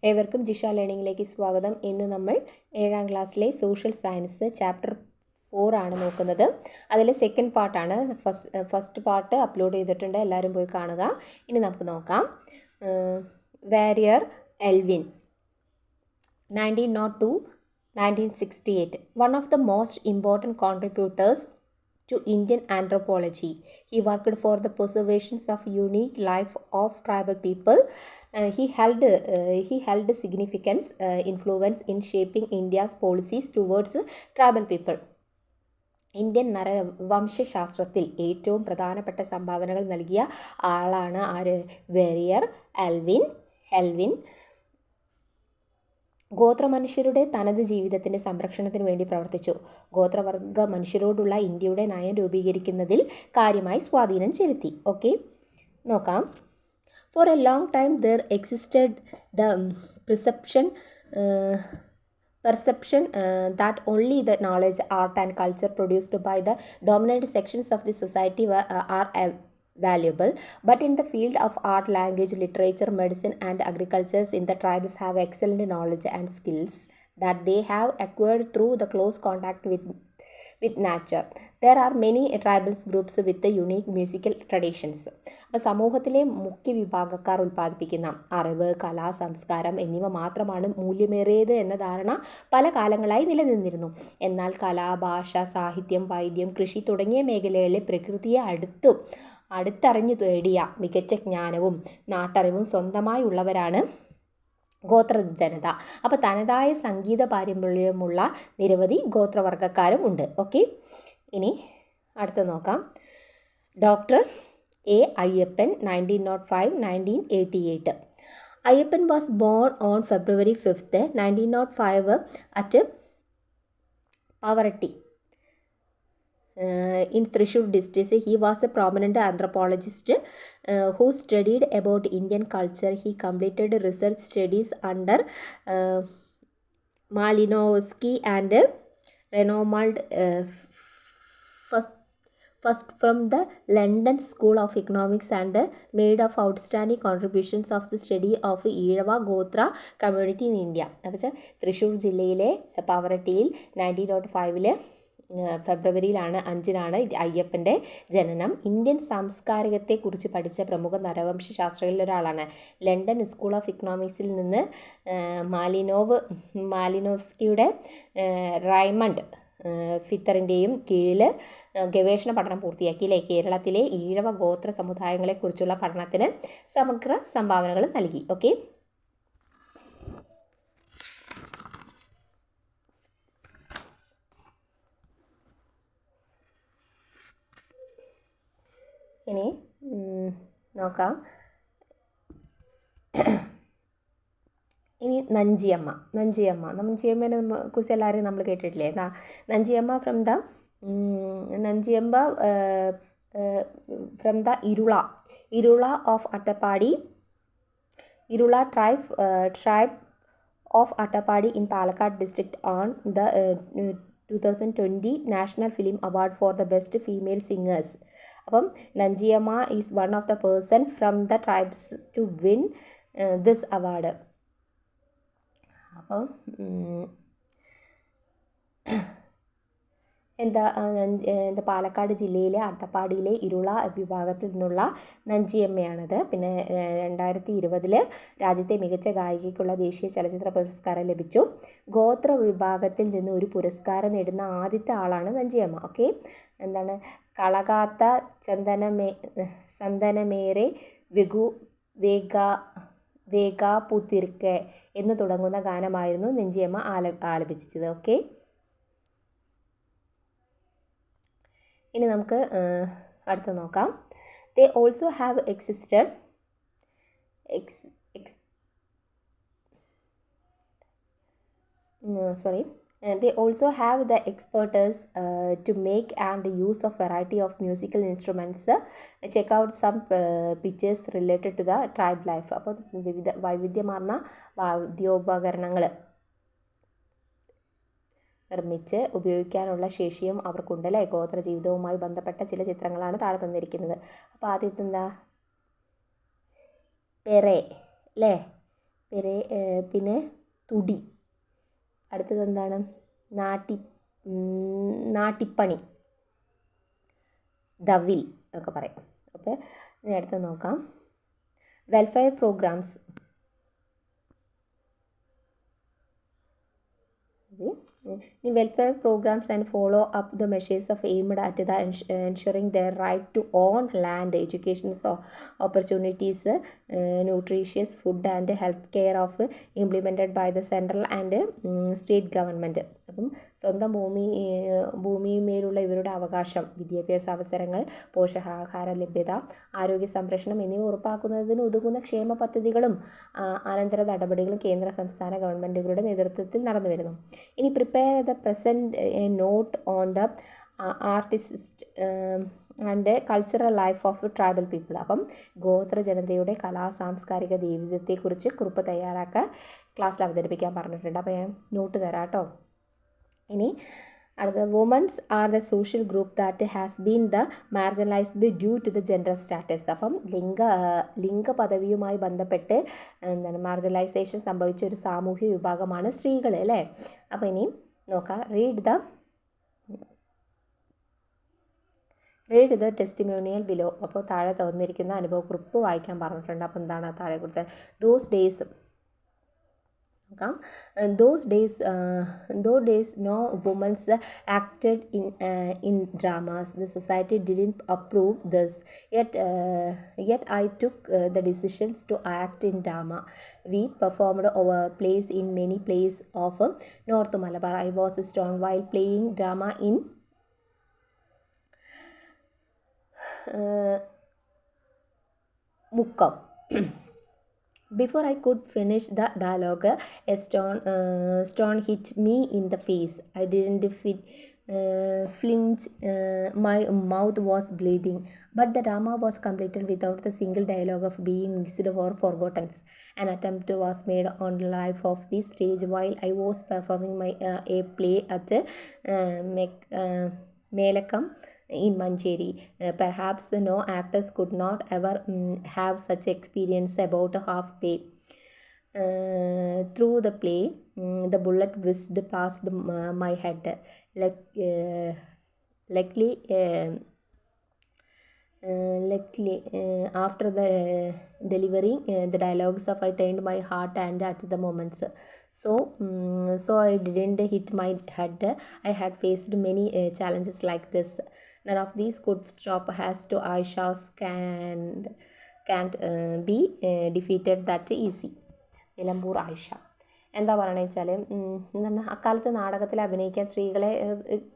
ഏവർക്കും ജിഷ ലേണിംഗിലേക്ക് സ്വാഗതം. ഇന്ന് നമ്മൾ 7ാം ക്ലാസ്സിലെ സോഷ്യൽ സയൻസ് ചാപ്റ്റർ 4 ആണ് നോക്കുന്നത്. അതിലെ സെക്കൻഡ് പാർട്ടാണ്. ഫസ്റ്റ് പാർട്ട് അപ്ലോഡ് ചെയ്തിട്ടുണ്ട്, എല്ലാവരും പോയി കാണുക. ഇനി നമുക്ക് നോക്കാം. Verrier Elwin 1902-1968, one of the most important contributors to Indian anthropology. He worked for the preservation of unique life of tribal people. He held significant influence in shaping India's policies towards tribal people. Indian നരവംശാസ്ത്രത്തിൽ ഏറ്റവും പ്രധാനപ്പെട്ട സംഭാവനകൾ നൽകിയ ആളാണ് ആര്? Warrier Elwyn. ഗോത്രമനുഷ്യരുടെ തനത് ജീവിതത്തിൻ്റെ സംരക്ഷണത്തിന് വേണ്ടി പ്രവർത്തിച്ചു. ഗോത്രവർഗ മനുഷ്യരോടുള്ള ഇന്ത്യയുടെ നയം രൂപീകരിക്കുന്നതിൽ കാര്യമായി സ്വാധീനം ചെലുത്തി. ഓക്കെ, നോക്കാം. For a long time there existed the perception that only the knowledge, art and culture produced by the dominant sections of the society are valuable, but in the field of art, language, literature, medicine and agriculture, in the tribes have excellent knowledge and skills that they have acquired through the close contact with nature. There are many tribal groups with the unique musical traditions. അപ്പോൾ സമൂഹത്തിലെ മുഖ്യ വിഭാഗക്കാർ ഉൽപ്പാദിപ്പിക്കുന്ന അറിവ്, കല, സംസ്കാരം എന്നിവ മാത്രമാണ് മൂല്യമേറിയത് എന്ന ധാരണ പല കാലങ്ങളായി നിലനിന്നിരുന്നു. എന്നാൽ കല, ഭാഷ, സാഹിത്യം, വൈദ്യം, കൃഷി തുടങ്ങിയ മേഖലകളിലെ പ്രകൃതിയെ അടുത്തറിഞ്ഞു നേടിയ മികച്ച ജ്ഞാനവും നാട്ടറിവും സ്വന്തമായി ഉള്ളവരാണ് ഗോത്ര ജനത. അപ്പോൾ തനതായ സംഗീത പാരമ്പര്യമുള്ള നിരവധി ഗോത്രവർഗ്ഗക്കാരും ഉണ്ട്. ഓക്കെ, ഇനി അടുത്ത നോക്കാം. Doctor A Ayyappan 1905-1988. Ayyappan was born on February 5th, 1905 at Pavarati in Thrissur district. He was a prominent anthropologist who studied about Indian culture. He completed research studies under Malinowski and Renold first from the London School of Economics and made of outstanding contributions of the study of Ezhava Gotra community in India. അപ്പോൾ തൃശ്ശൂർ ജില്ലയിലെ പവറട്ടിയിൽ 1905 ഫെബ്രുവരി 5 അയ്യപ്പൻ്റെ ജനനം. Indian സാംസ്കാരികത്തെക്കുറിച്ച് പഠിച്ച പ്രമുഖ നരവംശ ശാസ്ത്രജ്ഞരിൽ ഒരാളാണ്. London school of ഇക്കണോമിക്സിൽ നിന്ന് മാലിനോവ്സ്കിയുടെ Raymond ഫിത്തറിൻ്റെയും കീഴിൽ ഗവേഷണ പഠനം പൂർത്തിയാക്കി. കേരളത്തിലെ ഈഴവ ഗോത്ര സമുദായങ്ങളെക്കുറിച്ചുള്ള പഠനത്തിന് സമഗ്ര സംഭാവനകൾ നൽകി. ഓക്കെ, ഇനി നോക്കാം. ഇനി നഞ്ചിയമ്മനെ കുറിച്ച് എല്ലാവരും നമ്മൾ കേട്ടിട്ടില്ലേ? Nanjiyamma from the Irula of Attappadi, Irula tribe of Attappadi in Palakkad district on the 2020 national film award for the best female singers. അപ്പം Nanjiyamma is one of the person from the tribes to win this award. അപ്പം എന്താ പാലക്കാട് ജില്ലയിലെ അട്ടപ്പാടിയിലെ ഇരുള വിഭാഗത്തിൽ നിന്നുള്ള നഞ്ചിയമ്മയാണത്. പിന്നെ 2020 രാജ്യത്തെ മികച്ച ഗായികയ്ക്കുള്ള ദേശീയ ചലച്ചിത്ര പുരസ്കാരം ലഭിച്ചു. ഗോത്ര വിഭാഗത്തിൽ നിന്ന് ഒരു പുരസ്കാരം നേടുന്ന ആദ്യത്തെ ആളാണ് നഞ്ചിയമ്മ. ഓക്കെ, എന്താണ്? കളകാത്ത ചന്ദനമേറെ വേഗാ പൂത്തിരിക്കെ എന്ന് തുടങ്ങുന്ന ഗാനമായിരുന്നു നഞ്ചിയമ്മ ആലപിച്ചത്. ഓക്കെ, ഇനി നമുക്ക് അടുത്ത് നോക്കാം. They also have the expertise to make and use of variety of musical instruments. Check out some pictures related to the tribe life. അപ്പോൾ വൈവിധ്യമാർന്ന വാദ്യോപകരണങ്ങൾ നിർമ്മിച്ച് ഉപയോഗിക്കാനുള്ള ശേഷിയും അവർക്കുണ്ടല്ലേ. ഗോത്ര ജീവിതവുമായി ബന്ധപ്പെട്ട ചില ചിത്രങ്ങളാണ് താഴെ തന്നിരിക്കുന്നത്. അപ്പോൾ ആദ്യത്തെ എന്താ? പെറേ അല്ലേ? പിന്നെ തുടി. അടുത്തത് എന്താണ്? നാട്ടിപ്പണി, ദവിൽ എന്നൊക്കെ പറയും. അപ്പോൾ ഇനി അടുത്ത് നോക്കാം. Welfare programs. Welfare programs and follow up the measures of aimed at the ensuring their right to own land, education opportunities, nutritious food and health care of implemented by the central and state government. അപ്പം സ്വന്തം ഭൂമിയിന്മേലുള്ള ഇവരുടെ അവകാശം, വിദ്യാഭ്യാസ അവസരങ്ങൾ, പോഷകാഹാര ലഭ്യത, ആരോഗ്യ സംരക്ഷണം എന്നിവ ഉറപ്പാക്കുന്നതിന് ഉതകുന്ന ക്ഷേമ പദ്ധതികളും അനന്തര നടപടികളും കേന്ദ്ര സംസ്ഥാന ഗവൺമെൻറ്റുകളുടെ നേതൃത്വത്തിൽ നടന്നു വരുന്നു. ഇനി prepare the present note on the artist and cultural life of tribal people. അപ്പം ഗോത്ര ജനതയുടെ സാംസ്കാരിക ജീവിതത്തെക്കുറിച്ച് കുറിപ്പ് തയ്യാറാക്കാൻ ക്ലാസ്സിൽ അവതരിപ്പിക്കാൻ പറഞ്ഞിട്ടുണ്ട്. അപ്പോൾ ഞാൻ നോട്ട് തരാം കേട്ടോ. ഇനി അടുത്ത, womens are the social group that has been the marginalised due to the gender status. അപ്പം ലിംഗ പദവിയുമായി ബന്ധപ്പെട്ട് മാർജിനലൈസേഷൻ സംഭവിച്ച ഒരു സാമൂഹ്യ വിഭാഗമാണ് സ്ത്രീകൾ, അല്ലേ? അപ്പോൾ ഇനി നോക്കാം. Read the testimonial below. അപ്പോൾ താഴെ തന്നിരിക്കുന്ന അനുഭവക്കുറിപ്പ് വായിക്കാൻ പറഞ്ഞിട്ടുണ്ട്. അപ്പോൾ എന്താണ് താഴെ കൊടുത്തത്? Those days no women acted in dramas. The society didn't approve this, yet I took the decisions to act in drama. We performed our plays in many plays of North Malabar. I was stoned while playing drama in Mukkam. Before I could finish the dialogue, a stone hit me in the face. I didn't flinch. My mouth was bleeding, but the drama was completed without the single dialogue of being missed or forgotten. An attempt was made on the life of the stage while I was performing a play at Melakam in Mancheri. Perhaps no actors could not ever have such experience. About halfway through the play, the bullet whizzed past my head. Luckily, after the delivering the dialogues of I turned my heart and at the moments. So I didn't hit my head. I had faced many challenges like this. None of these could stop as to Aisha's can't be defeated that easy. Nilambur Ayisha. എന്താ പറയണത് വെച്ചാൽ, അക്കാലത്ത് നാടകത്തിൽ അഭിനയിക്കാൻ സ്ത്രീകളെ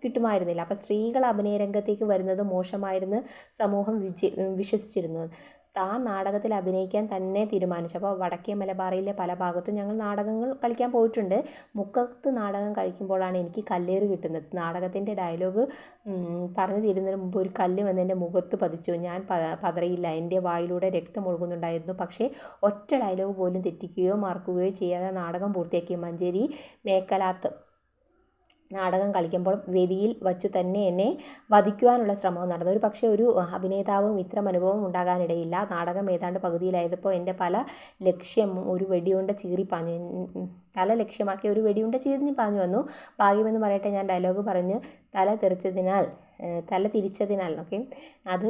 കിട്ടുമായിരുന്നില്ല. അപ്പോൾ സ്ത്രീകൾ അഭിനയ രംഗത്തേക്ക് വരുന്നത് മോശമായിരുന്നു സമൂഹം വിശ്വസിച്ചിരുന്നു. താൻ നാടകത്തിൽ അഭിനയിക്കാൻ തന്നെ തീരുമാനിച്ചു. അപ്പോൾ വടക്കേ മലബാറിലെ പല ഭാഗത്തും ഞങ്ങൾ നാടകങ്ങൾ കളിക്കാൻ പോയിട്ടുണ്ട്. മുക്കത്ത് നാടകം കളിക്കുമ്പോഴാണ് എനിക്ക് കല്ലേറ് കിട്ടുന്നത്. നാടകത്തിൻ്റെ ഡയലോഗ് പറഞ്ഞു തീരുന്നതിന് മുമ്പ് ഒരു കല്ല് വന്ന് എൻ്റെ മുഖത്ത് പതിച്ചു. ഞാൻ പതറിയില്ല. എൻ്റെ വായിലൂടെ രക്തം ഒഴുകുന്നുണ്ടായിരുന്നു. പക്ഷേ ഒറ്റ ഡയലോഗ് പോലും തെറ്റിക്കുകയോ മറക്കുകയോ ചെയ്യാതെ നാടകം പൂർത്തിയാക്കി. മഞ്ചേരി മേക്കലാത്ത് നാടകം കളിക്കുമ്പോൾ വേദിയിൽ വച്ചു തന്നെ എന്നെ വധിക്കുവാനുള്ള ശ്രമവും നടന്നു. ഒരു പക്ഷേ ഒരു അഭിനേതാവും ഇത്തരം അനുഭവം ഉണ്ടാകാനിടയില്ല. നാടകം ഏതാണ്ട് പകുതിയിലായപ്പോൾ എൻ്റെ ലക്ഷ്യം ഒരു വെടിയുണ്ട ചീറിപ്പാഞ്ഞു. തല ലക്ഷ്യമാക്കി ഒരു വെടിയുണ്ട ചീറിപ്പാഞ്ഞു വന്നു. ഭാഗ്യമെന്ന് പറയട്ടെ, ഞാൻ ഡയലോഗ് പറഞ്ഞു തല തിരിച്ചതിനാൽ ഓക്കെ അത്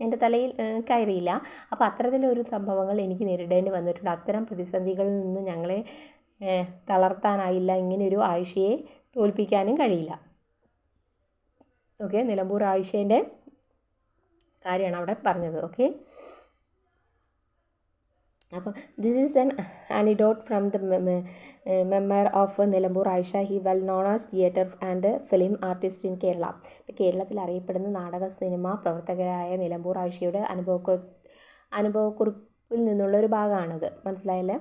എൻ്റെ തലയിൽ കയറിയില്ല. അപ്പോൾ അത്തരത്തിലൊരു സംഭവങ്ങൾ എനിക്ക് നേരിടേണ്ടി വന്നിട്ടുണ്ട്. അത്തരം പ്രതിസന്ധികളിൽ നിന്നും ഞങ്ങളെ തളർത്താനായില്ല. ഇങ്ങനെയൊരു ആയിഷയെ തോൽപ്പിക്കാനും കഴിയില്ല. ഓക്കെ, നിലമ്പൂർ ആയിഷേൻ്റെ കാര്യമാണ് അവിടെ പറഞ്ഞത്. ഓക്കെ, അപ്പോൾ this is an anecdote from the memoir of Nilambur Ayisha. He well known as theatre and film artist in Kerala. ഇപ്പോൾ കേരളത്തിൽ അറിയപ്പെടുന്ന നാടക സിനിമ പ്രവർത്തകരായ നിലമ്പൂർ ആയിഷയുടെ അനുഭവക്കുറിപ്പിൽ നിന്നുള്ളൊരു ഭാഗമാണിത്. മനസ്സിലായല്ലേ?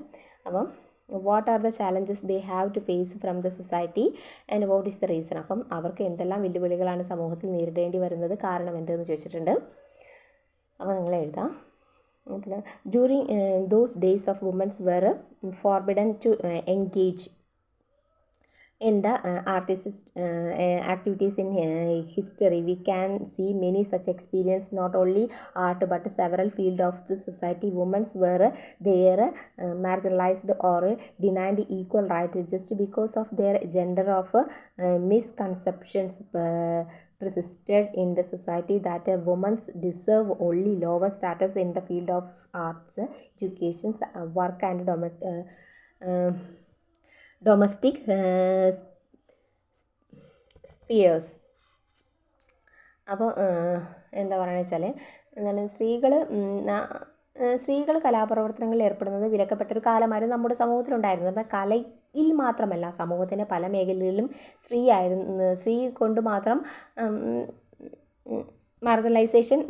അപ്പം what are the challenges they have to face from the society and what is the reason. അപ്പം അവർക്ക് എന്തെല്ലാം വെല്ലുവിളികളാണ് സമൂഹത്തിൽ നേരിടേണ്ടി വരുന്നത്, കാരണം എന്തെന്ന് ചോദിച്ചിട്ടുണ്ട്. അപ്പോൾ നിങ്ങൾ എഴുതാം. During those days of womens were forbidden to engage In the artist's activities in history, we can see many such experience. Not only art but several fields of the society, women were there marginalized or denied equal rights just because of their gender. Of misconceptions persisted in the society that women deserve only lower status in the field of arts, education, work and domestic spheres. അപ്പോൾ എന്താ പറയുക വെച്ചാൽ എന്താണ് സ്ത്രീകൾ കലാപ്രവർത്തനങ്ങളിൽ ഏർപ്പെടുന്നത് വിലക്കപ്പെട്ടൊരു കാലമായിരുന്നു നമ്മുടെ സമൂഹത്തിലുണ്ടായിരുന്നത്. അപ്പോൾ കലയിൽ മാത്രമല്ല, സമൂഹത്തിൻ്റെ പല മേഖലകളിലും സ്ത്രീ കൊണ്ട് മാത്രം മാർജിനലൈസേഷൻ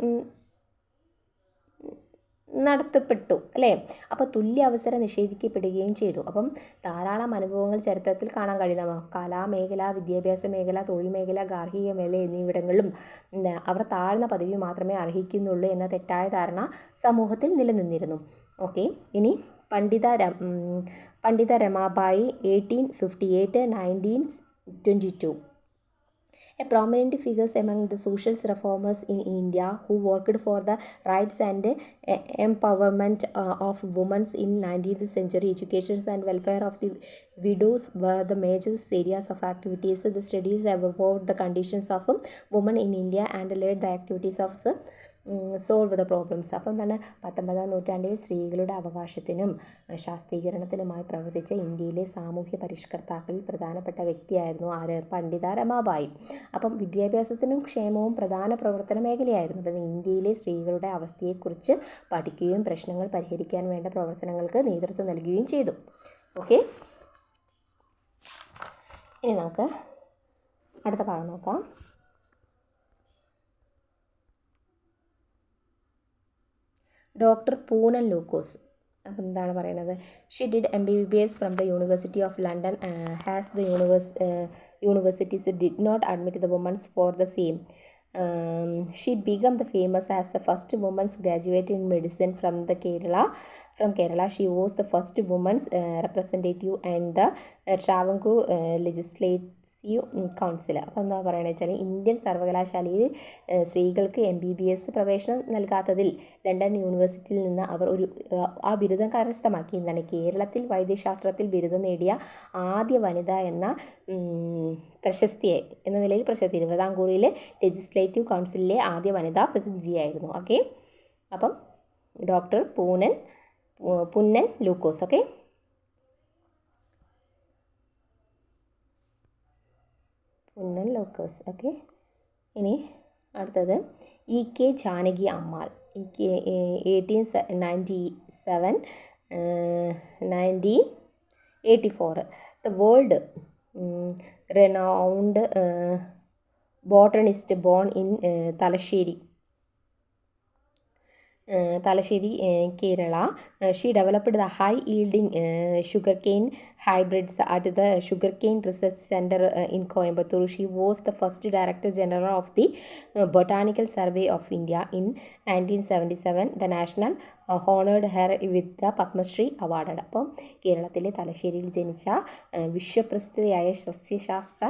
നടത്തപ്പെട്ടു അല്ലേ. അപ്പോൾ തുല്യ അവസരം നിഷേധിക്കപ്പെടുകയും ചെയ്തു. അപ്പം ധാരാളം അനുഭവങ്ങൾ ചരിത്രത്തിൽ കാണാൻ കഴിയുന്ന കലാമേഖല, വിദ്യാഭ്യാസ മേഖല, തൊഴിൽ മേഖല, ഗാർഹിക മേഖല എന്നിവിടങ്ങളിലും അവർ താഴ്ന്ന പദവി മാത്രമേ അർഹിക്കുന്നുള്ളൂ എന്ന തെറ്റായ ധാരണ സമൂഹത്തിൽ നിലനിന്നിരുന്നു. ഓക്കെ, ഇനി പണ്ഡിത Ramabai 1858-1922. A prominent figure among the social reformers in India who worked for the rights and empowerment of women in 19th century. Education and welfare of the widows were the major areas of activities. The studies about the conditions of women in India and led the activities of solve the problems. അപ്പോൾ എന്താണ്, 19ാം നൂറ്റാണ്ടിൽ സ്ത്രീകളുടെ അവകാശത്തിനും ശാക്തീകരണത്തിനുമായി പ്രവർത്തിച്ച ഇന്ത്യയിലെ സാമൂഹ്യ പരിഷ്കർത്താക്കളിൽ പ്രധാനപ്പെട്ട വ്യക്തിയായിരുന്നു ആര്? പണ്ഡിത രമാബായി. അപ്പം വിദ്യാഭ്യാസത്തിനും ക്ഷേമവും പ്രധാന പ്രവർത്തന മേഖലയായിരുന്നു. അപ്പം ഇന്ത്യയിലെ സ്ത്രീകളുടെ അവസ്ഥയെക്കുറിച്ച് പഠിക്കുകയും പ്രശ്നങ്ങൾ പരിഹരിക്കാൻ വേണ്ട പ്രവർത്തനങ്ങൾക്ക് നേതൃത്വം നൽകുകയും ചെയ്തു. ഓക്കെ, ഇനി നമുക്ക് അടുത്ത ഭാഗം നോക്കാം. ഡോക്ടർ പൂനൻ ലൂക്കോസ്. അപ്പം എന്താണ് പറയുന്നത്? She did MBBS from the university of London has the universities did not admit the womens for the same. She became the famous as the first woman graduate in medicine from Kerala. She was the first woman's representative and the Travancore legislative council. അപ്പോൾ എന്താ പറയുന്നത് വെച്ചാൽ Indian സർവകലാശാലയിൽ സ്ത്രീകൾക്ക് MBBS പ്രവേശനം നൽകാത്തതിൽ London യൂണിവേഴ്സിറ്റിയിൽ നിന്ന് അവർ ആ ബിരുദം കരസ്ഥമാക്കി. എന്താണ്, കേരളത്തിൽ വൈദ്യശാസ്ത്രത്തിൽ ബിരുദം നേടിയ ആദ്യ വനിത എന്ന നിലയിൽ പ്രശസ്തി. തിരുവിതാംകൂറിലെ ലെജിസ്ലേറ്റീവ് കൗൺസിലിലെ ആദ്യ വനിതാ പ്രതിനിധിയായിരുന്നു. ഓക്കെ, അപ്പം ഡോക്ടർ പുന്നൻ ലൂക്കോസ്. ഓക്കെ, പുന്നൻ ലൂക്കോസ്. ഓക്കെ, ഇനി അടുത്തത് EK Janaki Ammal. 1897-1984. The world renowned botanist born in Talasheri, Kerala. She developed the high-yielding sugarcane hybrids at the Sugarcane Research Center in Coimbatore. She was the first Director General of the Botanical Survey of India. In 1977, the National honored her with the Padma Shri award. അപ്പം കേരളത്തിലെ തലശ്ശേരിയിൽ ജനിച്ച വിശ്വപ്രസിദ്ധയായ സസ്യശാസ്ത്ര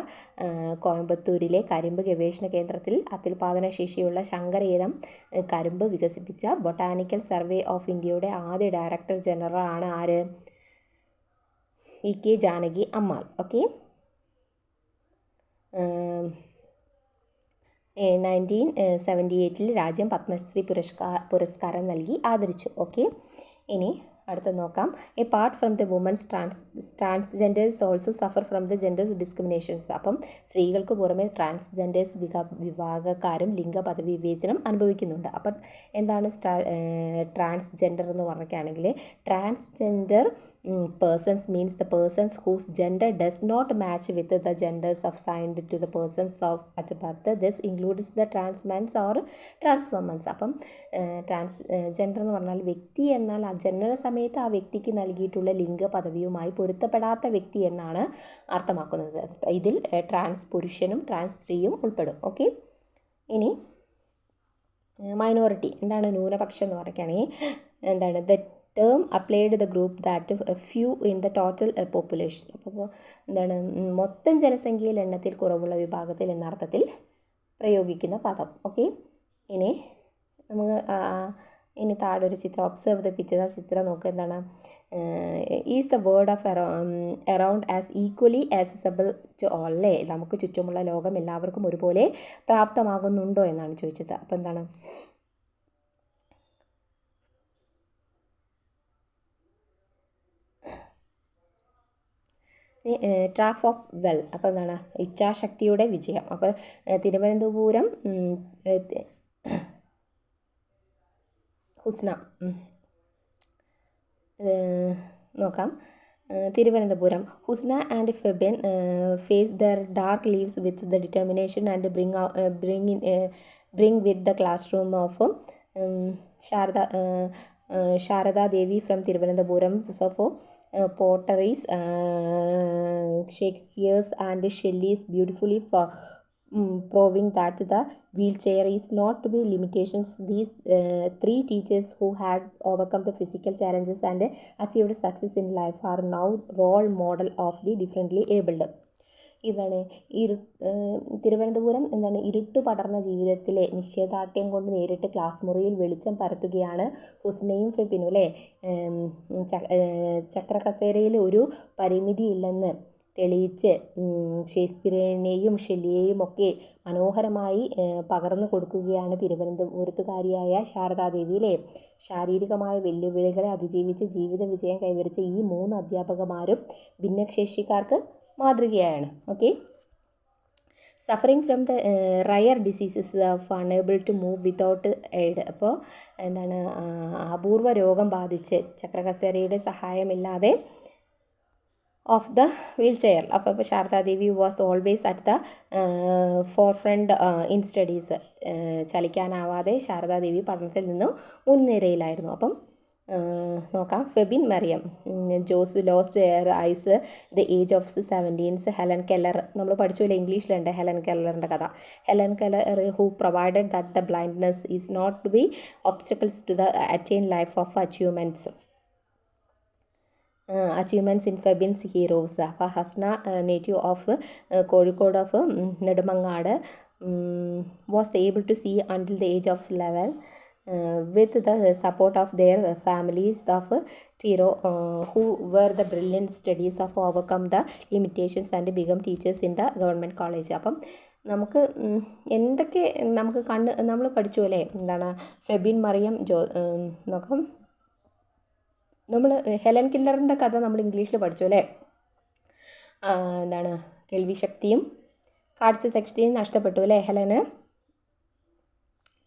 കോയമ്പത്തൂരിലെ കരിമ്പ് ഗവേഷണ കേന്ദ്രത്തിൽ അത്യുൽപാദന ശേഷിയുള്ള ശങ്കരയിനം കരിമ്പ് വികസിപ്പിച്ച ബൊട്ടാനിക്കൽ സർവേ ഓഫ് ഇന്ത്യയുടെ ആദ്യ ഡയറക്ടർ ജനറൽ ആണ് ആര്? EK ജാനകി അമ്മാൾ. ഓക്കെ, 1978 രാജ്യം പത്മശ്രീ പുരസ്കാരം നൽകി ആദരിച്ചു. ഓക്കെ, ഇനി അടുത്ത നോക്കാം. Apart from the womens transgenders also suffer from the genders discriminations. അപ്പം സ്ത്രീകൾക്ക് പുറമെ ട്രാൻസ്ജെൻഡേഴ്സ് വിഭാഗക്കാരും ലിംഗ പദവി വിവേചനം അനുഭവിക്കുന്നുണ്ട്. അപ്പം എന്താണ് ട്രാൻസ്ജെൻഡർ എന്ന് പറഞ്ഞൊക്കെയാണെങ്കിൽ, transgender persons means the persons whose gender does not match with the genders assigned to the persons at birth. This includes the trans men or trans women. അപ്പം ട്രാൻസ്ജെൻഡർ എന്ന് പറഞ്ഞാൽ വ്യക്തി എന്നാൽ ആ ജനന സമയത്ത് ആ വ്യക്തിക്ക് നൽകിയിട്ടുള്ള ലിംഗ പദവിയുമായി പൊരുത്തപ്പെടാത്ത വ്യക്തി എന്നാണ് അർത്ഥമാക്കുന്നത്. ഇതിൽ ട്രാൻസ് പുരുഷനും ട്രാൻസ് സ്ത്രീയും ഉൾപ്പെടും. ഓക്കെ, ഇനി മൈനോറിറ്റി എന്താണ്? ന്യൂനപക്ഷം എന്ന് പറയുകയാണെങ്കിൽ എന്താണ്? The term applied the group that few in the total population. അപ്പോൾ എന്താണ്, മൊത്തം ജനസംഖ്യയിൽ എണ്ണത്തിൽ കുറവുള്ള വിഭാഗത്തിൽ എന്ന അർത്ഥത്തിൽ പ്രയോഗിക്കുന്ന പദം. ഓക്കെ, ഇനി നമുക്ക് ഇനി താഴെ ഒരു ചിത്രം, ഒബ്സർവ് ദ പിക്ചർ. ആ ചിത്രം നോക്കുക. എന്താണ്, is the word of around as equally accessible to all. അല്ലേ, നമുക്ക് ചുറ്റുമുള്ള ലോകം എല്ലാവർക്കും ഒരുപോലെ പ്രാപ്തമാകുന്നുണ്ടോ എന്നാണ് ചോദിച്ചത്. അപ്പോൾ എന്താണ്, ട്രാഫ് ഓഫ് വെൽ. അപ്പോൾ എന്താണ്, ഇച്ഛാശക്തിയുടെ വിജയം. അപ്പോൾ തിരുവനന്തപുരം ഹുസ്ന നോക്കാം. Thiruvananthapuram Husna and Febin face their dark lives with the determination and bring with the class room of Sharada Devi from Thiruvananthapuram Sappho potteries, Shakespeare's and Shelley's beautifully proving that the wheelchair is not to be limitations. These three teachers who had overcome the physical challenges and achieved success in life are now role model of the differently abled. ഇതാണ് തിരുവനന്തപുരം എന്താണ്, ഇരുട്ട് പടർന്ന ജീവിതത്തിലെ നിശ്ചയദാർഢ്യം കൊണ്ട് നേരിട്ട് class മുറിയിൽ വെളിച്ചം പരത്തുകയാണ് ഹുസ്നയും ഫെബിനും. അല്ലേ, ചക്രകസേരയിൽ ഒരു പരിമിതിയില്ലെന്ന് തെളിയിച്ച് ഷേക്സ്പിയറിനെയും ഷെല്ലിയെയും ഒക്കെ മനോഹരമായി പകർന്നു കൊടുക്കുകയാണ് തിരുവനന്തപുരത്തുകാരിയായ ശാരദാദേവി. അല്ലേ, ശാരീരികമായ വെല്ലുവിളികളെ അതിജീവിച്ച് ജീവിത വിജയം കൈവരിച്ച ഈ 3 അധ്യാപകന്മാരും ഭിന്നശേഷിക്കാർക്ക് മാതൃകയാണ്. Okay, suffering from the rare diseases of unable to move without aid. അപ്പോൾ എന്താണ്, അപൂർവ രോഗം ബാധിച്ച് ചക്രകസേരയുടെ സഹായമില്ലാതെ ഓഫ് ദ വീൽ ചെയർ. അപ്പോൾ Sharadadevi was always at the forefront in studies. ചലിക്കാനാവാതെ ശാരദാദേവി പഠനത്തിൽ നിന്നും മുൻനിരയിലായിരുന്നു. അപ്പം നോക്കാം. Febin Mariyam Jose lost her eyes the age of 17. Helen Keller, നമ്മൾ പഠിച്ചില്ല, ഇംഗ്ലീഷിലുണ്ട് ഹെലൻ കെല്ലറിൻ്റെ കഥ. Helen Keller who provided that the blindness is not to be obstacles to the attain life of achievements in Febin's heroes. അപ്പോൾ Hasna, native of Kozhikode of Nedumangad, was able to see until the age of 11 with the support of their families of Tiro, who were the brilliant studies of overcome the limitations and become teachers in the government college. അപ്പം നമുക്ക് എന്തൊക്കെ നമുക്ക് നമ്മൾ പഠിച്ചു അല്ലേ, എന്താണ്, ഫെബിൻ മറിയം നോക്കാം. നമ്മൾ ഹെലൻ കെല്ലറിൻ്റെ കഥ നമ്മൾ ഇംഗ്ലീഷിൽ പഠിച്ചു അല്ലേ, എന്താണ്, കേൾവിശക്തിയും കാഴ്ചശക്തിയും നഷ്ടപ്പെട്ടു അല്ലേ ഹെലന്.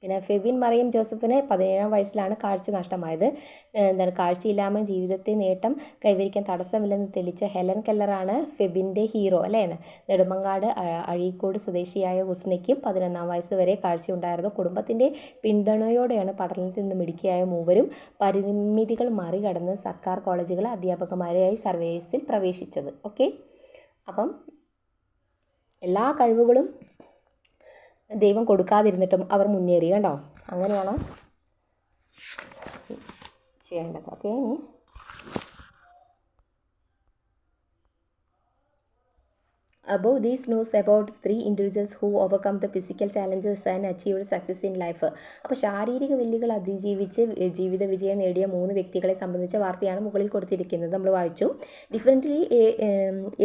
പിന്നെ ഫെബിൻ മറിയം ജോസഫിന് 17-ാം വയസ്സിലാണ് കാഴ്ച നഷ്ടമായത്. എന്താണ്, കാഴ്ചയില്ലാமல் ജീവിതത്തെ നേട്ടം കൈവരിക്കാൻ തടസ്സമില്ലെന്ന് തെളിയിച്ച ഹെലൻ കെല്ലറാണ് ഫെബിൻ്റെ ഹീറോ അല്ലേ. നെടുമങ്ങാട് അഴീക്കോട് സ്വദേശിയായ ഹുസ്നയ്ക്കും 11-ാം വയസ്സ് വരെ കാഴ്ചയുണ്ടായിരുന്നു. കുടുംബത്തിൻ്റെ പിന്തുണയോടെയാണ് പഠനത്തിൽ നിന്ന് മിടുക്കിയായ മൂവരും പരിമിതികൾ മറികടന്ന് സർക്കാർ കോളേജുകൾ അധ്യാപകന്മാരായി സർവീസിൽ പ്രവേശിച്ചത്. ഓക്കെ, അപ്പം എല്ലാ കഴിവുകളും ദൈവം കൊടുക്കാതിരുന്നിട്ടും അവർ മുന്നേറി. കണ്ടോ, അങ്ങനെയാണ് ചെയ്യേണ്ടത്. Okay, Above these news about 3 individuals who overcome the physical challenges and achieved success in life. അപ്പോൾ ശാരീരിക വെല്ലുവിളികൾ അതിജീവിച്ച് ജീവിത വിജയം നേടിയ 3 വ്യക്തികളെ സംബന്ധിച്ച വാർത്തയാണ് മുകളിൽ കൊടുത്തിരിക്കുന്നത്. നമ്മൾ വായിച്ചു. Differently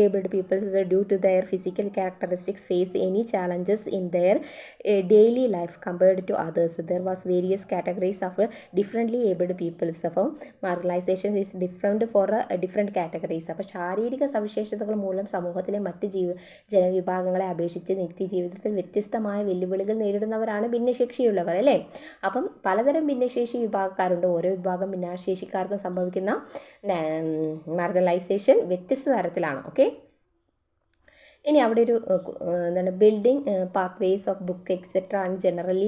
abled peoples due to their physical characteristics face any challenges in their daily life compared to others. There was various categories of differently abled peoples. അപ്പോൾ marginalisation is different for different categories. അപ്പോൾ ശാരീരിക സവിശേഷതകൾ മൂലം സമൂഹത്തിലെ മറ്റ് ജനവിഭാഗങ്ങളെ അപേക്ഷിച്ച് നിത്യജീവിതത്തിൽ വ്യത്യസ്തമായ വെല്ലുവിളികൾ നേരിടുന്നവരാണ് ഭിന്നശേഷിയുള്ളവർ അല്ലേ. അപ്പം പലതരം ഭിന്നശേഷി വിഭാഗക്കാരുണ്ട്. ഓരോ വിഭാഗം ഭിന്നശേഷിക്കാർക്കും സംഭവിക്കുന്ന മാർജിനലൈസേഷൻ വ്യത്യസ്ത തരത്തിലാണ്. ഓക്കെ, ഇനി അവിടെ ഒരു എന്താണ്, building pathways of book etcetera and generally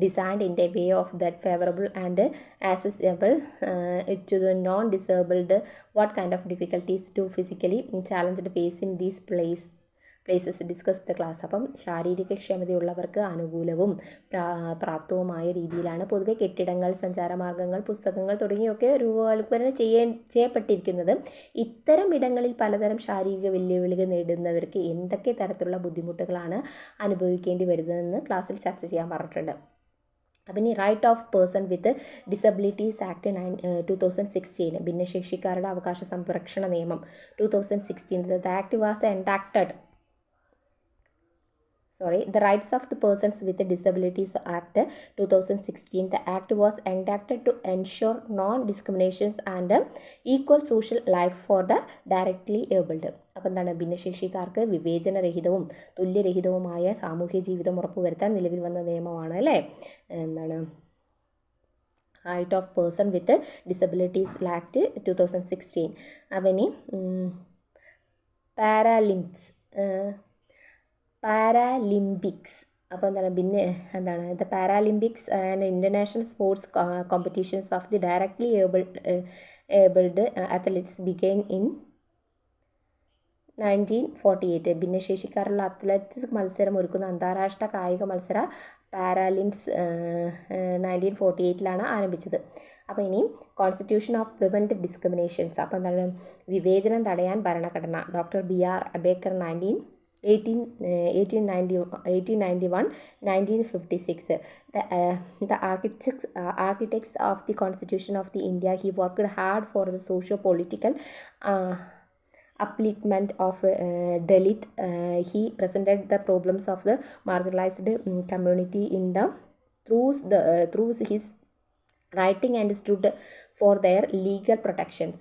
designed in a way of that favourable and accessible to the non disabled. What kind of difficulties to physically challenged face in these place places discuss the class. അപ്പം ശാരീരിക ക്ഷമതയുള്ളവർക്ക് അനുകൂലവും പ്രാപ്തവുമായ രീതിയിലാണ് പൊതുവെ കെട്ടിടങ്ങൾ, സഞ്ചാരമാർഗ്ഗങ്ങൾ, പുസ്തകങ്ങൾ തുടങ്ങിയൊക്കെ രൂപകൽപ്പന ചെയ്യപ്പെട്ടിരിക്കുന്നത്. ഇത്തരം ഇടങ്ങളിൽ പലതരം ശാരീരിക വെല്ലുവിളികൾ നേരിടുന്നവർക്ക് എന്തൊക്കെ തരത്തിലുള്ള ബുദ്ധിമുട്ടുകളാണ് അനുഭവിക്കേണ്ടി വരുന്നതെന്ന് ക്ലാസ്സിൽ ചർച്ച ചെയ്യാൻ പറഞ്ഞിട്ടുണ്ട്. അപ്പം ഇനി right of person with disabilities act 2016, ഭിന്നശേഷിക്കാരുടെ അവകാശ സംരക്ഷണ നിയമം 2016. The act was enacted The Rights of the Persons with Disabilities Act 2016. The act was enacted to ensure non-discriminations and equal social life for the directly abled. അപ്പോൾ എന്താണ്, ഭിന്നശേഷിക്കാർക്ക് വിവേചനരഹിതവും തുല്യരഹിതവുമായ സാമൂഹ്യ ജീവിതം ഉറപ്പുവരുത്താൻ നിലവിൽ വന്ന നിയമമാണ് അല്ലേ. എന്താണ് right of person with disabilities act 2016. അപ്പം ഇനി പാരാലിമ്പിക്സ്. അപ്പോൾ എന്താണ് the Paralympics and international sports competitions of the directly abled athletes begin in 1948. ഭിന്നശേഷിക്കാരുള്ള അത്ലറ്റ്സ് മത്സരം ഒരുക്കുന്ന അന്താരാഷ്ട്ര കായിക മത്സര പാരാലിമ്പ്സ് 1948 ആരംഭിച്ചത്. അപ്പോൾ ഇനി കോൺസ്റ്റിറ്റ്യൂഷൻ ഓഫ് പ്രിവെൻറ്റ് ഡിസ്ക്രിമിനേഷൻസ്. അപ്പോൾ എന്താണ്, വിവേചനം തടയാൻ ഭരണഘടന. Doctor B.R. Ambedkar 1891-1956. The architects of the Constitution of the India, he worked hard for the socio-political upliftment of Dalit. He presented the problems of the marginalized community in the through his writing and stood for their legal protections.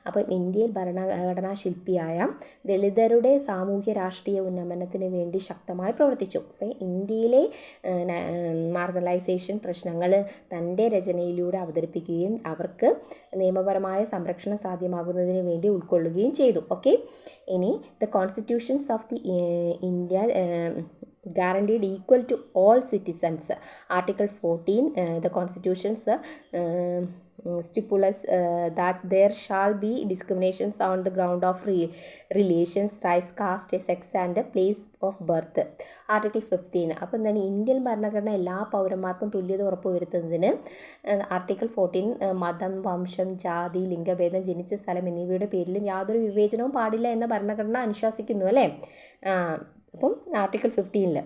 അപ്പം ഇന്ത്യയിൽ ഭരണഘടനാ ശില്പിയായ ദളിതരുടെ സാമൂഹ്യ രാഷ്ട്രീയ ഉന്നമനത്തിന് വേണ്ടി ശക്തമായി പ്രവർത്തിച്ചു. അപ്പം ഇന്ത്യയിലെ മാർജിനലൈസേഷൻ പ്രശ്നങ്ങൾ തൻ്റെ രചനയിലൂടെ അവതരിപ്പിക്കുകയും അവർക്ക് നിയമപരമായ സംരക്ഷണം സാധ്യമാകുന്നതിന് വേണ്ടി ഉൾക്കൊള്ളുകയും ചെയ്തു. ഓക്കെ, ഇനി the constitutions of the India guaranteed equal to all citizens. Article 14, the constitutions stipulates that there shall be discriminations on the ground of relations, race, caste, sex and place of birth. Article 15. അപ്പോൾ എന്താണ്, Indian ഭരണഘടന എല്ലാ പൗരന്മാർക്കും തുല്യത ഉറപ്പുവരുത്തുന്നതിന് article 14 മതം, വംശം, ജാതി, ലിംഗഭേദം, ജനിച്ച സ്ഥലം എന്നിവയുടെ പേരിലും യാതൊരു വിവേചനവും പാടില്ല എന്ന ഭരണഘടന അനുശാസിക്കുന്നു അല്ലേ. അപ്പം ആർട്ടിക്കിൾ 15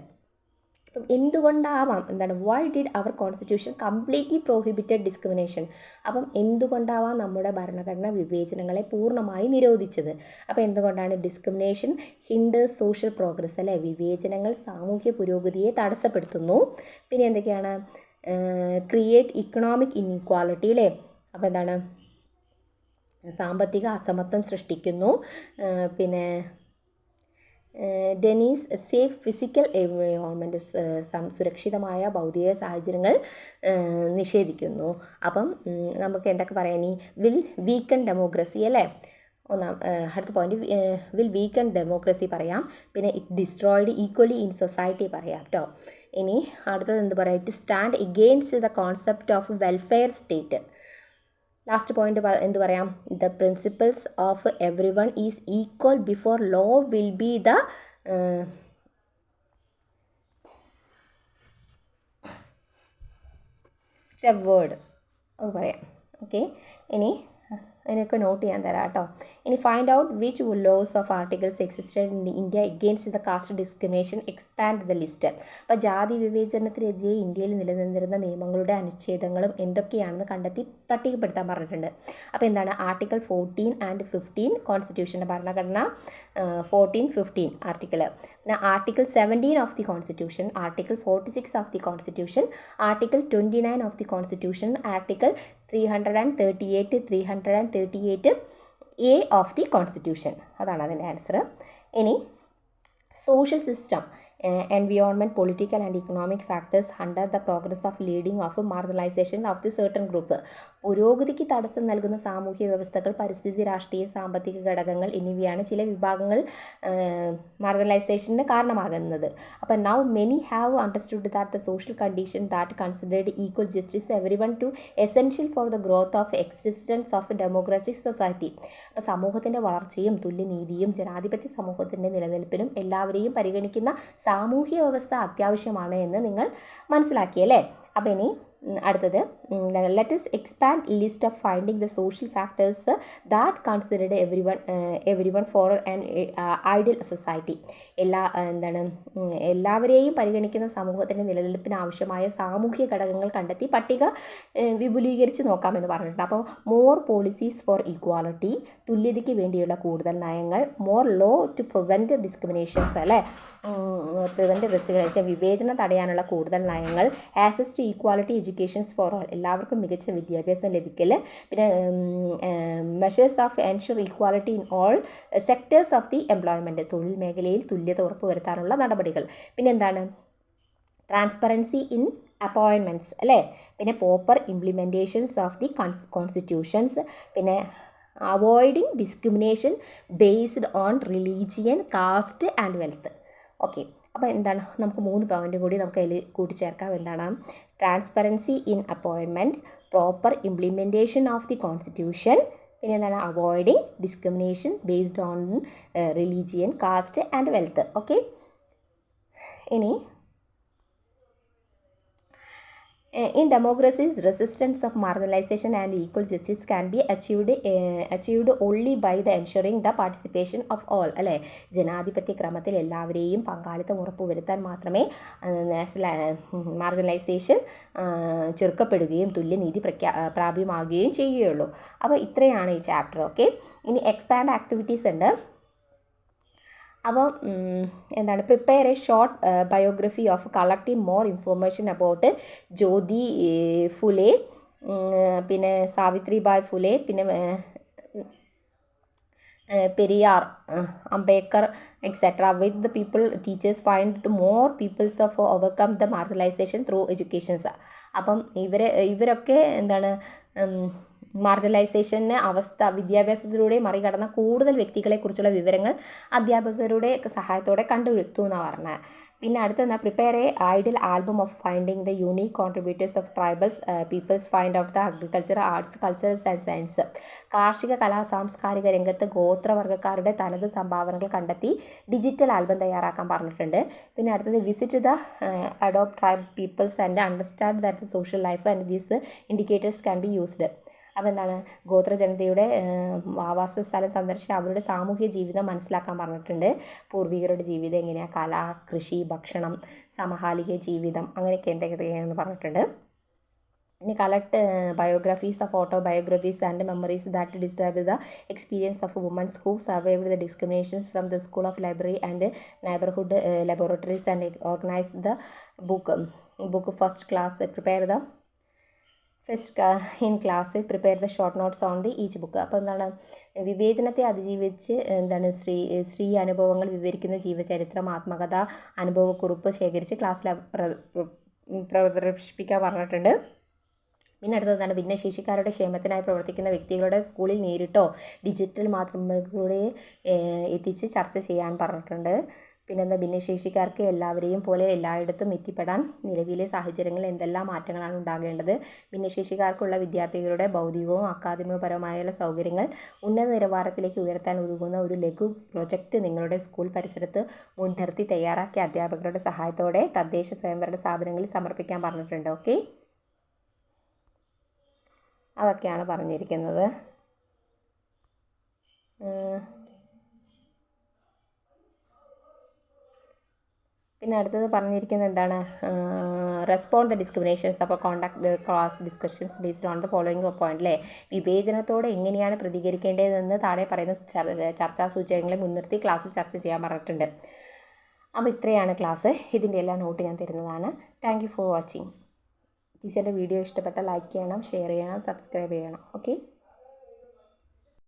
അപ്പം എന്തുകൊണ്ടാവാം, എന്താണ്, why did our constitution completely prohibited discrimination. അപ്പം എന്തുകൊണ്ടാവാം നമ്മുടെ ഭരണഘടന വിവേചനങ്ങളെ പൂർണ്ണമായി നിരോധിച്ചത്. അപ്പോൾ എന്തുകൊണ്ടാണ് ഡിസ്ക്രിമിനേഷൻ ഹിൻഡേഴ്സ് സോഷ്യൽ പ്രോഗ്രസ് അല്ലേ, വിവേചനങ്ങൾ സാമൂഹ്യ പുരോഗതിയെ തടസ്സപ്പെടുത്തുന്നു. പിന്നെ എന്തൊക്കെയാണ്, ക്രിയേറ്റ് ഇക്കണോമിക് ഇൻഇക്വാളിറ്റി അല്ലേ. അപ്പോൾ എന്താണ്, സാമ്പത്തിക അസമത്വം സൃഷ്ടിക്കുന്നു. പിന്നെ ഡെനീസ് സേഫ് ഫിസിക്കൽ എൻവയോൺമെൻറ്റ്, സുരക്ഷിതമായ ഭൗതിക സാഹചര്യങ്ങൾ നിഷേധിക്കുന്നു. അപ്പം നമുക്ക് എന്തൊക്കെ പറയാം, ഇനി വിൽ വീക്കൺ ഡെമോക്രസി അല്ലേ. അടുത്ത പോയിന്റ് വിൽ വീക്കൺ ഡെമോക്രസി പറയാം. പിന്നെ it destroyed equally in society പറയാം കേട്ടോ. ഇനി അടുത്തത് എന്ത് പറയാം, it stand against the concept of welfare state. Last point എന്ത് പറയാം, the principles of every one is equal before law will be the step word അത് പറയാം. ഓക്കെ, ഇനി അതിനൊക്കെ നോട്ട് ചെയ്യാൻ തരാം കേട്ടോ. ഇനി find out which laws of articles existed in India against the caste discrimination, expand the list. അപ്പോൾ ജാതി വിവേചനത്തിനെതിരെ ഇന്ത്യയിൽ നിലനിന്നിരുന്ന നിയമങ്ങളുടെ അനുച്ഛേദങ്ങളും എന്തൊക്കെയാണെന്ന് കണ്ടെത്തി പട്ടികപ്പെടുത്താൻ പറഞ്ഞിട്ടുണ്ട്. അപ്പോൾ എന്താണ്, ആർട്ടിക്കിൾ 14 and 15 കോൺസ്റ്റിറ്റ്യൂഷൻ്റെ ഭരണഘടന 14-15 ആർട്ടിക്കിൾ. പിന്നെ article 17 of the constitution, article 46 of the constitution, article 29 of the constitution, article 338A of the constitution. അതാണ് അതിൻ്റെ ആൻസർ. ഇനി social system environment, political and economic factors hinder the progress of leading of marginalization of the certain group. പുരോഗതിക്ക് തടസ്സം നൽകുന്ന സാമൂഹ്യ വ്യവസ്ഥകൾ, പരിസ്ഥിതി, രാഷ്ട്രീയ, സാമ്പത്തിക ഘടകങ്ങൾ എന്നിവയാണ് ചില വിഭാഗങ്ങൾ മാർജിനലൈസേഷന് കാരണമാകുന്നത്. അപ്പോൾ now many have understood that the social condition that considered equal justice every one two essential for the growth of existence of democratic society. അപ്പോൾ സമൂഹത്തിൻ്റെ വളർച്ചയും തുല്യനീതിയും ജനാധിപത്യ സമൂഹത്തിൻ്റെ നിലനിൽപ്പിനും എല്ലാവരെയും പരിഗണിക്കുന്ന സാമൂഹ്യ വ്യവസ്ഥ അത്യാവശ്യമാണ് എന്ന് നിങ്ങൾ മനസ്സിലാക്കിയല്ലേ. അപ്പോൾ ഇനി അടുത്തത് let us expand list of finding the social factors that considered everyone for an ideal society. എല്ലാവരെയും പരിഗണിക്കുന്ന സമൂഹത്തിൻ്റെ നിലനിൽപ്പിന് ആവശ്യമായ സാമൂഹ്യ ഘടകങ്ങൾ കണ്ടെത്തി പട്ടിക വിപുലീകരിച്ച് നോക്കാമെന്ന് പറഞ്ഞിട്ടുണ്ട്. അപ്പോൾ മോർ പോളിസീസ് ഫോർ ഈക്വാലിറ്റി, തുല്യതയ്ക്ക് വേണ്ടിയുള്ള കൂടുതൽ നയങ്ങൾ, more law to prevent discriminations അല്ലേ, പ്രിവെൻറ്റ് ഡിസ്ക്രിമിനേഷൻ വിവേചനം തടയാനുള്ള കൂടുതൽ നയങ്ങൾ, access to equality educations for all, എല്ലാവർക്കും മികച്ച വിദ്യാഭ്യാസം ലഭിക്കൽ, പിന്നെ measures of ensure equality in all sectors of the employment, തൊഴിൽ മേഖലയിൽ തുല്യത ഉറപ്പുവരുത്താനുള്ള നടപടികൾ, പിന്നെ എന്താണ് ട്രാൻസ്പെറൻസി ഇൻ അപ്പോയിൻമെൻറ്റ്സ് അല്ലേ, പിന്നെ proper implementations of the constitutions, പിന്നെ avoiding discrimination based on religion, caste and wealth. Okay, അപ്പോൾ എന്താണ് നമുക്ക് 3 പോയിൻ്റ് കൂടി നമുക്ക് അതിൽ കൂട്ടിച്ചേർക്കാം. എന്താണ് transparency in appointment, proper implementation of the constitution, പിന്നെ എന്താണ് avoiding discrimination based on religion, caste and wealth. Okay, ഇനി in democracies, resistance of marginalization and equal justice can be achieved only by the ensuring the participation of all അല്ലേ. ജനാധിപത്യ ക്രമത്തിൽ എല്ലാവരെയും പങ്കാളിത്തം ഉറപ്പുവരുത്താൻ മാത്രമേ മാർജിനലൈസേഷൻ ചെറുക്കപ്പെടുകയും തുല്യനീതി പ്രാപ്യമാകുകയും ചെയ്യുകയുള്ളൂ. അപ്പോൾ ഇത്രയാണ് ഈ ചാപ്റ്റർ. ഓക്കെ, ഇനി എക്സ്പാൻഡ് ആക്ടിവിറ്റീസ് ഉണ്ട്. അപ്പോൾ എന്താണ് prepare a short biography of collecting more information about Jyoti Phule, പിന്നെ സാവിത്രിബായ് ഫുലെ, പിന്നെ Periyar, Ambedkar etcetera. With the people teachers find more peoples of overcome the marginalisation through educations. അപ്പം ഇവരൊക്കെ എന്താണ് മാർജിനലൈസേഷന് വിദ്യാഭ്യാസത്തിലൂടെ മറികടന്ന കൂടുതൽ വ്യക്തികളെക്കുറിച്ചുള്ള വിവരങ്ങൾ അധ്യാപകരുടെ സഹായത്തോടെ കണ്ടെത്തും എന്നാണ് പറഞ്ഞത്. പിന്നെ അടുത്തെന്താ prepare a ideal album of finding the unique contributors of tribals peoples find out the agriculture, arts, culturals and science. കാർഷിക കലാ സാംസ്കാരിക രംഗത്ത് ഗോത്രവർഗ്ഗക്കാരുടെ തനത് സംഭാവനകൾ കണ്ടെത്തി ഡിജിറ്റൽ ആൽബം തയ്യാറാക്കാൻ പറഞ്ഞിട്ടുണ്ട്. പിന്നെ അടുത്തത് visit the adopt tribe peoples and understand that the social life and these indicators can be used. അപ്പോൾ എന്താണ് ഗോത്രജനതയുടെ ആവാസ സ്ഥലം സന്ദർശിച്ച് അവരുടെ സാമൂഹ്യ ജീവിതം മനസ്സിലാക്കാൻ പറഞ്ഞിട്ടുണ്ട്. പൂർവികരുടെ ജീവിതം എങ്ങനെയാണ്, കല, കൃഷി, ഭക്ഷണം, സമകാലിക ജീവിതം, അങ്ങനെയൊക്കെ എന്തൊക്കെയാണെന്ന് പറഞ്ഞിട്ടുണ്ട്. ഇനി collect biographies of autobiographies and memories that describe the experience of womens who survived the discriminations from the school of library and neighbourhood laboratories and organise the book first class. Prepare the in class prepare the short notes on the each book. അപ്പോൾ എന്താണ് വിവേചനത്തെ അതിജീവിച്ച് എന്താണ് സ്ത്രീ അനുഭവങ്ങൾ വിവരിക്കുന്ന ജീവചരിത്രം, ആത്മകഥ, അനുഭവക്കുറിപ്പ് ശേഖരിച്ച് ക്ലാസ്സിൽ പ്രദർശിപ്പിക്കാൻ പറഞ്ഞിട്ടുണ്ട്. പിന്നെ അടുത്തതാണ് ഭിന്നശേഷിക്കാരുടെ ക്ഷേമത്തിനായി പ്രവർത്തിക്കുന്ന വ്യക്തികളുടെ സ്കൂളിൽ നേരിട്ടോ ഡിജിറ്റൽ മാധ്യമങ്ങളിലൂടെ എത്തിച്ച് ചർച്ച ചെയ്യാൻ പറഞ്ഞിട്ടുണ്ട്. പിന്നെന്താ ഭിന്നശേഷിക്കാർക്ക് എല്ലാവരെയും പോലെ എല്ലായിടത്തും എത്തിപ്പെടാൻ നിലവിലെ സാഹചര്യങ്ങളിൽ എന്തെല്ലാം മാറ്റങ്ങളാണ് ഉണ്ടാകേണ്ടത്, ഭിന്നശേഷിക്കാർക്കുള്ള വിദ്യാർത്ഥികളുടെ ഭൗതികവും അക്കാദമികപരമായ സൗകര്യങ്ങൾ ഉന്നത നിലവാരത്തിലേക്ക് ഉയർത്താൻ ഉതകുന്ന ഒരു ലഘു പ്രൊജക്റ്റ് നിങ്ങളുടെ സ്കൂൾ പരിസരത്ത് മുൻനിർത്തി തയ്യാറാക്കി അധ്യാപകരുടെ സഹായത്തോടെ തദ്ദേശ സ്വയംഭരണ സ്ഥാപനങ്ങളിൽ സമർപ്പിക്കാൻ പറഞ്ഞിട്ടുണ്ട്. ഓക്കെ, അതൊക്കെയാണ് പറഞ്ഞിരിക്കുന്നത്. പിന്നെ അടുത്തത് പറഞ്ഞിരിക്കുന്നത് എന്താണ് റെസ്പോണ്ട് ദ ഡിസ്ക്രിമിനേഷൻസ്. അപ്പോൾ contact the class discussions based on the following point അല്ലേ. വിവേചനത്തോടെ എങ്ങനെയാണ് പ്രതികരിക്കേണ്ടതെന്ന് താഴെ പറയുന്ന ചർച്ചാ സൂചകങ്ങളെ മുൻനിർത്തി ക്ലാസ്സിൽ ചർച്ച ചെയ്യാൻ പറഞ്ഞിട്ടുണ്ട്. അപ്പോൾ ഇത്രയാണ് ക്ലാസ്. ഇതിൻ്റെ എല്ലാ നോട്ട് ഞാൻ തരുന്നതാണ്. Thank you for watching. ടീച്ചറിൻ്റെ വീഡിയോ ഇഷ്ടപ്പെട്ടാൽ ലൈക്ക് ചെയ്യണം, ഷെയർ ചെയ്യണം, സബ്സ്ക്രൈബ് ചെയ്യണം. ഓക്കെ.